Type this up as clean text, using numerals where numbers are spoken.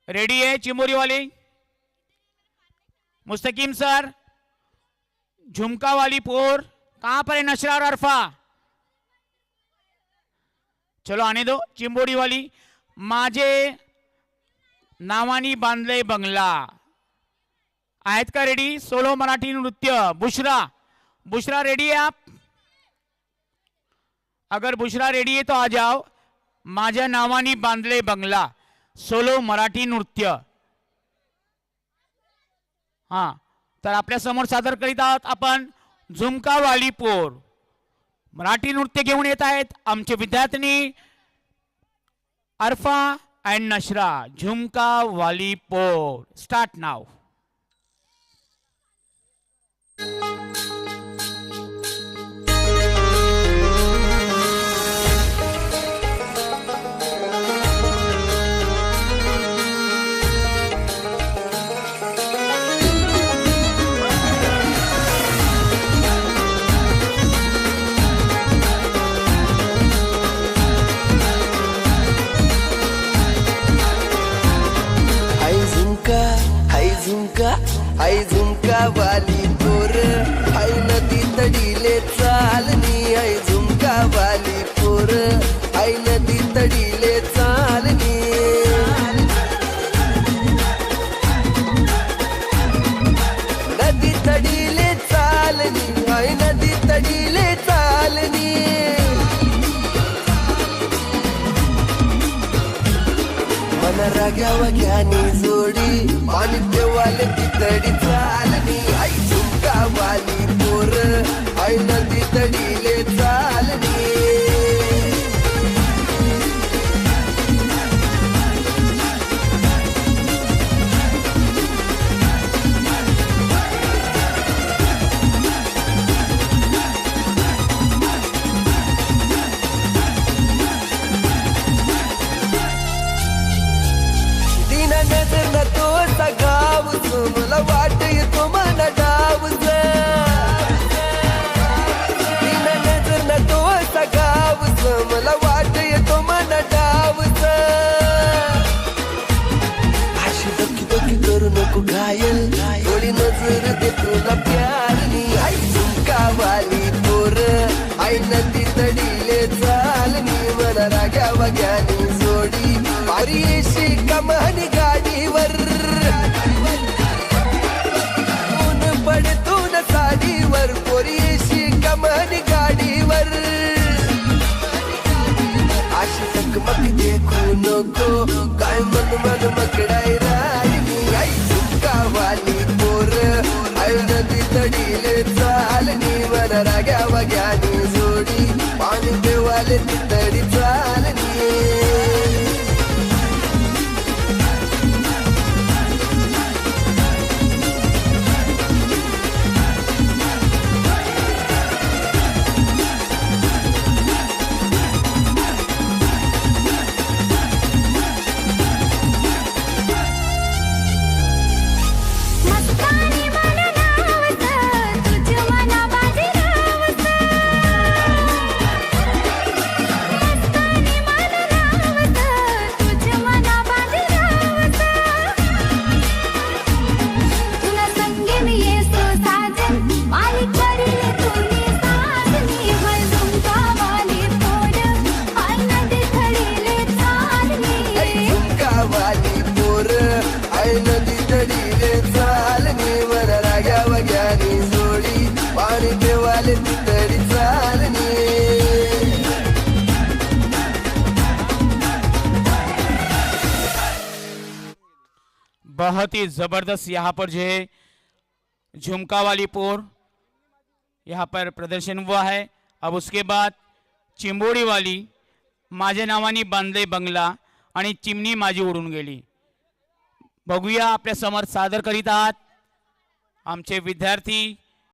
Ready है चिंबोरी वाली? मुस्तकीम sir, झुमका वाली पोर कहां पर है? नशरा और अरफा, चलो आने दो। चिंबोरी वाली, माझे नावानी बांधले बंगला आहेत का रेडी? सोलो मराठी नृत्य। बुशरा, बुशरा रेडी है आप? अगर बुशरा रेडी है तो आ जाओ। माझ्या नावानी बांधले बंगला, सोलो मराठी नृत्य। हां, तर आपल्या समोर सादर करीत आहोत आपण झुमका वाली पोर। मराठी नृत्य घेऊन येत आहेत आमचे विद्यार्थी अरफा एंड नशरा। झुमका वाली पोर, स्टार्ट नाउ। आई झुमका वाली पोर, आई नदी तडीले चालनी। आई झुमका वाली पोर, आई नदी तडीले चालनी। नदी तडीले चालनी, आई नदी तडीले चालनी। मन रागावा ज्ञानी जोडी, पाणी देवाले तितडी चालनी। आई झुमका वाली पोर, आई नदी तडीले चालनी। नजर न तो सगाव, मला वाट येतो मन डावच। नजर न तो सगाव, मला वाट येतो मन डावच। अशी दोकी दोकी करू नको घायल, थोडी नजर दे तुला प्यारनी। आई झुमका वाली पोर, आई नदी तडीले चालनी। मला राग्या वग्यानी जोडी, मारी येशी कमानी गाडीवर। ऊन पडतो न साडीवर, पोरी येशी कमानी गाडीवर। अशी चकमक देखू नको, काय मन मन मकडाई राहिली। आई झुमका वाली पोर, आई नदी तडीले चालनी। मन राग्या वग्यानी जोडी, पाणी देवाले तितडी चालनी। बहुत ही जबरदस्त यहाँ पर जो है झुमका वाली पोर यहाँ पर प्रदर्शन हुआ है। अब उसके बाद चिंबोरी वाली, माझ्या नावानी बांधले बंगला आणि चिमणी माझी उडून गेली। बघूया आपल्या समोर सादर करीत आहात आमचे विद्यार्थी